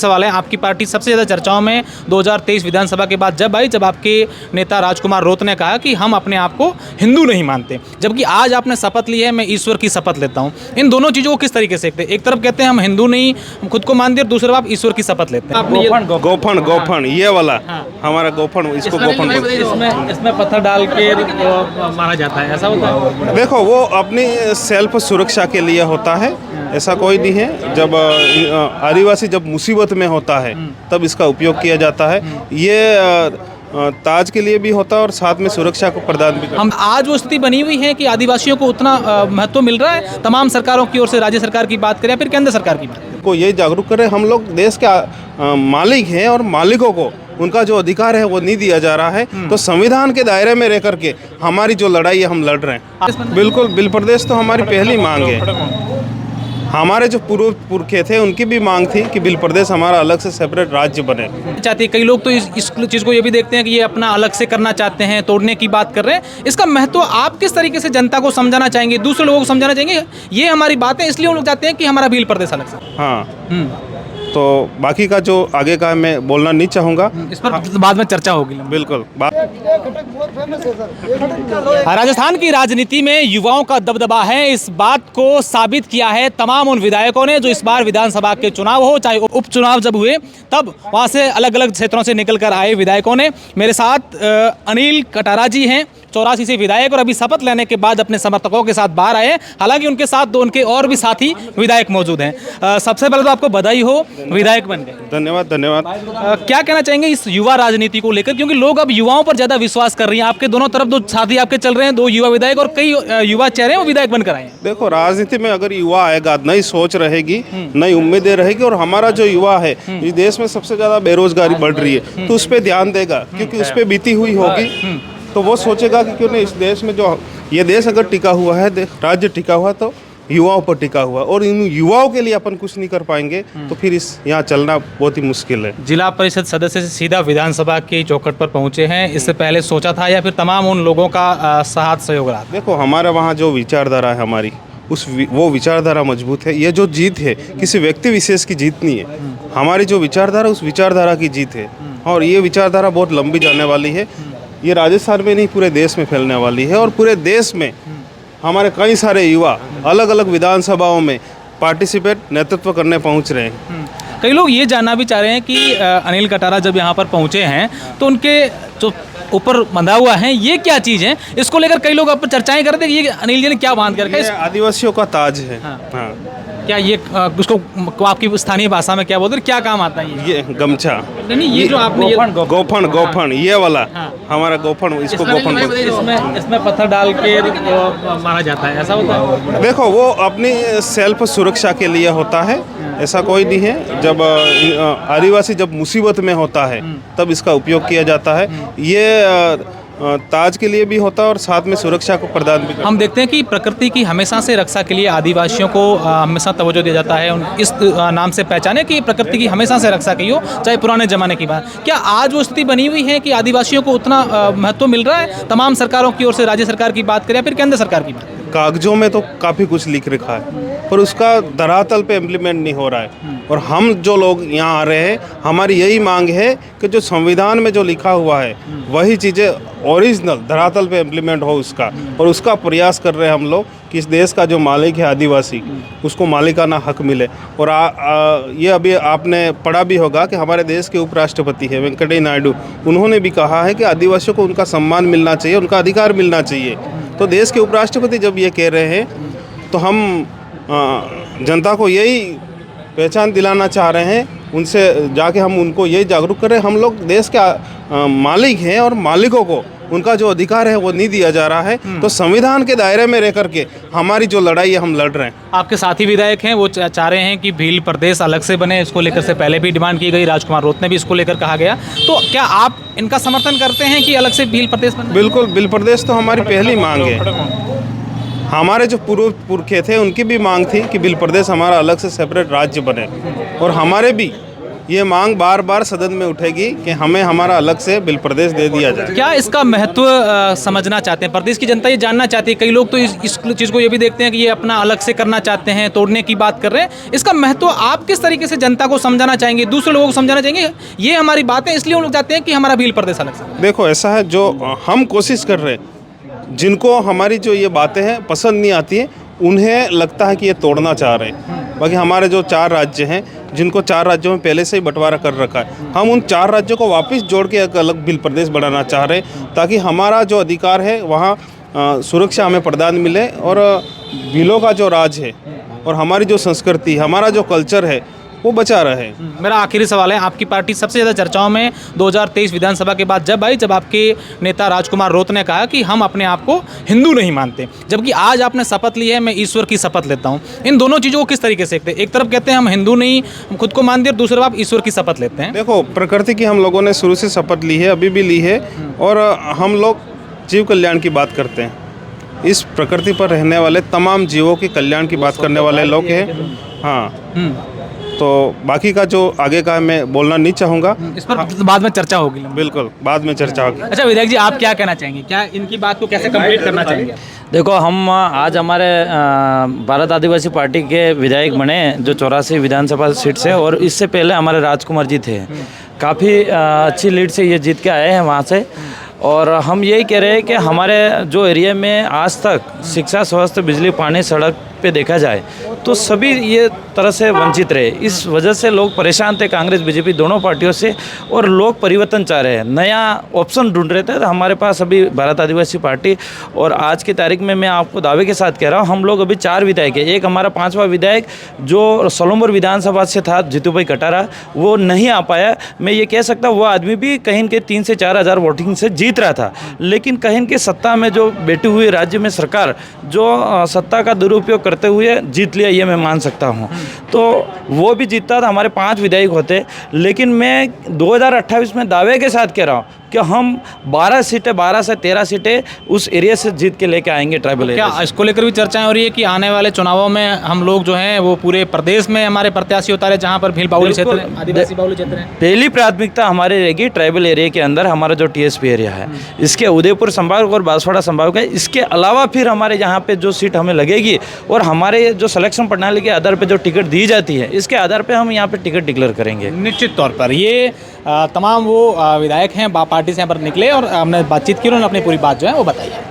सवाल है, आपकी पार्टी सबसे ज़्यादा चर्चाओं में 2023 विधानसभा के बाद जब आई, जब आपके नेता राजकुमार रोत ने कहा कि हम अपने आप को हिंदू नहीं मानते, जबकि आज आपने शपथ ली है मैं ईश्वर की शपथ लेता हूं। इन दोनों चीज़ों को किस तरीके से देखते हैं? एक तरफ कहते हैं हम हिंदू नहीं खुद को मानते, और दूसरी तरफ आप ईश्वर की शपथ लेते हैं। गोफन ये वाला हमारा गोफन, इसको गोफन इसमें पत्थर डाल के मारा जाता है, ऐसा होता है? देखो, वो अपनी सेल्फ सुरक्षा के लिए होता है, ऐसा कोई नहीं है। जब आदिवासी जब मुसीबत में होता है तब इसका उपयोग किया जाता है। ये ताज के लिए भी होता है और साथ में सुरक्षा को प्रदान भी करता है। हम आज वो स्थिति बनी हुई है कि आदिवासियों को उतना महत्व मिल रहा है तमाम सरकारों की ओर से, राज्य सरकार की बात करें या फिर केंद्र सरकार की बात को यही जागरूक करें। हम लोग देश के मालिक हैं और मालिकों को उनका जो अधिकार है वो नहीं दिया जा रहा है। तो संविधान के दायरे में रह करके हमारी जो लड़ाई है हम लड़ रहे हैं। बिल्कुल, बिल प्रदेश तो हमारी पहली मांग है। हमारे जो पूर्व पुरखे थे उनकी भी मांग थी कि बिल प्रदेश हमारा अलग से सेपरेट राज्य बने। चाहते कई लोग तो इस चीज़ को ये भी देखते हैं कि ये अपना अलग से करना चाहते हैं, तोड़ने की बात कर रहे हैं। इसका महत्व आप किस तरीके से जनता को समझाना चाहेंगे, दूसरे लोगों को समझाना चाहेंगे? ये हमारी बात है, इसलिए हम लोग चाहते हैं कि हमारा भील प्रदेश अलग से। हाँ, तो बाकी का जो आगे का मैं बोलना नहीं चाहूँगा, इस पर बाद में चर्चा होगी। बिल्कुल। राजस्थान की राजनीति में युवाओं का दबदबा है, इस बात को साबित किया है तमाम उन विधायकों ने जो इस बार विधानसभा के चुनाव हो चाहे उपचुनाव जब हुए तब वहां से अलग अलग क्षेत्रों से निकल कर आए विधायकों ने। मेरे साथ अनिल कटारा जी हैं, 84 से विधायक, और अभी शपथ लेने के बाद अपने समर्थकों के साथ बाहर आए। हालांकि उनके साथ दो उनके और भी साथी विधायक मौजूद हैं। सबसे पहले तो आपको बधाई हो, विधायक बन गए। धन्यवाद धन्यवाद। क्या कहना चाहेंगे इस युवा राजनीति को लेकर, क्योंकि लोग अब युवाओं पर ज्यादा विश्वास कर रही हैं? आपके दोनों तरफ दो साथी आपके चल रहे हैं, दो युवा विधायक, और कई युवा चेहरे वो विधायक बनकर आए हैं। देखो, राजनीति में अगर युवा आएगा, नई सोच रहेगी, नई उम्मीदें रहेगी, और हमारा जो युवा है इस देश में सबसे ज्यादा बेरोजगारी बढ़ रही है, तो उस पर ध्यान देगा, क्योंकि उस पर बीती हुई होगी। तो वो सोचेगा कि क्यों नहीं इस देश में, जो ये देश अगर टिका हुआ है, राज्य टिका हुआ, तो युवाओं पर टिका हुआ, और इन युवाओं के लिए अपन कुछ नहीं कर पाएंगे तो फिर इस यहाँ चलना बहुत ही मुश्किल है। जिला परिषद सदस्य से सीधा विधानसभा की चौखट पर पहुंचे हैं, इससे पहले सोचा था या फिर तमाम उन लोगों का साथ सहयोग रहा? देखो, हमारे वहाँ जो विचारधारा है हमारी, वो विचारधारा मजबूत है। ये जो जीत है किसी व्यक्ति विशेष की जीत नहीं है, हमारी जो विचारधारा उस विचारधारा की जीत है, और ये विचारधारा बहुत लंबी जाने वाली है। ये राजस्थान में नहीं पूरे देश में फैलने वाली है, और पूरे देश में हमारे कई सारे युवा अलग अलग विधानसभाओं में पार्टिसिपेट नेतृत्व करने पहुंच रहे हैं। कई लोग ये जानना भी चाह रहे हैं कि अनिल कटारा जब यहाँ पर पहुँचे हैं तो उनके जो ऊपर बंधा हुआ है ये क्या चीज़ है, इसको लेकर कई लोग अब चर्चाएं कर रहे थे कि ये अनिल जी ने क्या बांध करके। आदिवासियों का ताज है। हाँ। क्या ये उसको आपकी स्थानीय भाषा में क्या बोलते हैं, क्या काम आता है ये गमछा? नहीं, ये जो आपने गोफन ये वाला हमारा गोफन, इसको गोफन बोलते हैं। इसमें पत्थर डाल के मारा जाता है, ऐसा होता है? देखो, वो अपनी सेल्फ सुरक्षा के लिए होता है, ऐसा कोई नहीं है। जब आदिवासी जब मुसीबत में होता है तब इसका उपयोग किया जाता है। ये ताज के लिए भी होता है और साथ में सुरक्षा को प्रदान भी करता है। हम देखते हैं कि प्रकृति की हमेशा से रक्षा के लिए आदिवासियों को हमेशा तवज्जो दिया जाता है, इस नाम से पहचाने कि प्रकृति की हमेशा से रक्षा की हो, चाहे पुराने जमाने की बात। क्या आज वो स्थिति बनी हुई है कि आदिवासियों को उतना महत्व मिल रहा है तमाम सरकारों की ओर से, राज्य सरकार की बात करें या फिर केंद्र सरकार की बात? कागजों में तो काफ़ी कुछ लिख रखा है, पर उसका धरातल पे इम्प्लीमेंट नहीं हो रहा है। और हम जो लोग यहाँ आ रहे हैं, हमारी यही मांग है कि जो संविधान में जो लिखा हुआ है वही चीज़ें ओरिजिनल धरातल पे इम्प्लीमेंट हो उसका, और उसका प्रयास कर रहे हैं हम लोग कि इस देश का जो मालिक है आदिवासी, उसको मालिकाना हक मिले। और ये अभी आपने पढ़ा भी होगा कि हमारे देश के उपराष्ट्रपति है वेंकैया नायडू, उन्होंने भी कहा है कि आदिवासियों को उनका सम्मान मिलना चाहिए, उनका अधिकार मिलना चाहिए। तो देश के उपराष्ट्रपति जब ये कह रहे हैं तो हम जनता को यही पहचान दिलाना चाह रहे हैं, उनसे जाके हम उनको यही जागरूक करें। हम लोग देश के मालिक हैं और मालिकों को उनका जो अधिकार है वो नहीं दिया जा रहा है। तो संविधान के दायरे में रह करके हमारी जो लड़ाई है हम लड़ रहे हैं। आपके साथी विधायक हैं, वो चाह रहे हैं कि भील प्रदेश अलग से बने, इसको लेकर से पहले भी डिमांड की गई, राजकुमार रोत ने भी इसको लेकर कहा गया। तो क्या आप इनका समर्थन करते हैं कि अलग से भील प्रदेश बने? बिल्कुल, भील प्रदेश तो हमारी पहली मांग है। हमारे जो पूर्व पुरखे थे उनकी भी मांग थी कि भील प्रदेश हमारा अलग से सेपरेट राज्य बने, और हमारे भी ये मांग बार बार सदन में उठेगी कि हमें हमारा अलग से बिल प्रदेश दे दिया जाए। क्या इसका महत्व समझना चाहते हैं? प्रदेश की जनता ये जानना चाहती है। कई लोग तो इस चीज़ को ये भी देखते हैं कि ये अपना अलग से करना चाहते हैं, तोड़ने की बात कर रहे हैं। इसका महत्व आप किस तरीके से जनता को समझाना चाहेंगे, दूसरे लोगों को समझाना चाहेंगे? ये हमारी बात है, इसलिए हम लोग चाहते हैं कि हमारा भील प्रदेश अलग से। देखो ऐसा है, जो हम कोशिश कर रहे हैं, जिनको हमारी जो ये बातें हैं पसंद नहीं आती है, उन्हें लगता है कि ये तोड़ना चाह रहे हैं। बाकी हमारे जो 4 राज्य हैं, जिनको 4 राज्यों में पहले से ही बंटवारा कर रखा है, हम उन 4 राज्यों को वापस जोड़ के एक अलग बिल प्रदेश बनाना चाह रहे हैं, ताकि हमारा जो अधिकार है वहाँ सुरक्षा हमें प्रदान मिले, और बिलों का जो राज है और हमारी जो संस्कृति, हमारा जो कल्चर है, वो बचा रहे। मेरा आखिरी सवाल है, आपकी पार्टी सबसे ज़्यादा चर्चाओं में 2023 विधानसभा के बाद जब आई, जब आपके नेता राजकुमार रोत ने कहा कि हम अपने आप को हिंदू नहीं मानते, जबकि आज आपने शपथ ली है मैं ईश्वर की शपथ लेता हूँ। इन दोनों चीज़ों को किस तरीके से देखते हैं? एक तरफ कहते हैं हम हिंदू नहीं, हम खुद को मानते हैं, और दूसरी तरफ आप ईश्वर की शपथ लेते हैं। देखो, प्रकृति की हम लोगों ने शुरू से शपथ ली है, अभी भी ली है, और हम लोग जीव कल्याण की बात करते हैं। इस प्रकृति पर रहने वाले तमाम जीवों के कल्याण की बात करने वाले लोग हैं। हाँ, तो बाकी का जो आगे का है मैं बोलना नहीं चाहूँगा, इस पर बाद में चर्चा होगी। बिल्कुल बाद में चर्चा होगी। अच्छा विधायक जी, आप क्या कहना चाहेंगे? क्या इनकी बात को कैसे कंप्लीट करना चाहेंगे? देखो, हम आज हमारे भारत आदिवासी पार्टी के विधायक बने जो 84 विधानसभा सीट से, और इससे पहले हमारे राजकुमार जी थे। काफ़ी अच्छी लीड से ये जीत के आए हैं वहाँ से, और हम यही कह रहे हैं कि हमारे जो एरिया में आज तक शिक्षा, स्वास्थ्य, बिजली, पानी, सड़क पे देखा जाए तो सभी ये तरह से वंचित रहे। इस वजह से लोग परेशान थे, कांग्रेस बीजेपी दोनों पार्टियों से, और लोग परिवर्तन चाह रहे हैं, नया ऑप्शन ढूंढ रहे थे। तो हमारे पास अभी भारत आदिवासी पार्टी, और आज की तारीख में मैं आपको दावे के साथ कह रहा हूँ, हम लोग अभी 4 विधायक हैं। एक हमारा 5वां विधायक जो सोलंबर विधानसभा से था, जीतू भाई कटारा, वो नहीं आ पाया। मैं ये कह सकता हूँ वो आदमी भी कहीं के 3 से 4 हज़ार वोटिंग से जीत रहा था, लेकिन कहीं के सत्ता में जो बैठी हुई राज्य में सरकार जो सत्ता का दुरुपयोग करते हुए जीत लिया, ये मैं मान सकता हूँ। तो वो भी जीतता था, हमारे 5 विधायक होते, लेकिन मैं 2028 में दावे के साथ कह रहा हूँ कि हम 12 सीटें, 12 से 13 सीटें उस एरिया से जीत के लेके आएंगे ट्राइबल एरिया। क्या इसको लेकर भी चर्चाएं हो रही है कि आने वाले चुनावों में हम लोग जो हैं वो पूरे प्रदेश में हमारे प्रत्याशी उतारे, जहां पर भील बाहुल्य क्षेत्र है, आदिवासी बाहुल्य क्षेत्र है? पहली प्राथमिकता हमारी रहेगी ट्राइबल एरिया के अंदर हमारा जो टीएसपी एरिया है, इसके उदयपुर संभाग और बांसवाड़ा संभाग है। इसके अलावा फिर हमारे यहाँ पे जो सीट हमें लगेगी, और हमारे जो सिलेक्शन प्रणाली के आधार पर जो टिकट दी जाती है, इसके आधार पर हम यहाँ पे टिकट डिक्लेयर करेंगे। निश्चित तौर पर ये तमाम वो विधायक हैं पार्टी से यहाँ पर निकले, और हमने बातचीत की, उन्होंने अपनी पूरी बात जो है वो बताई है।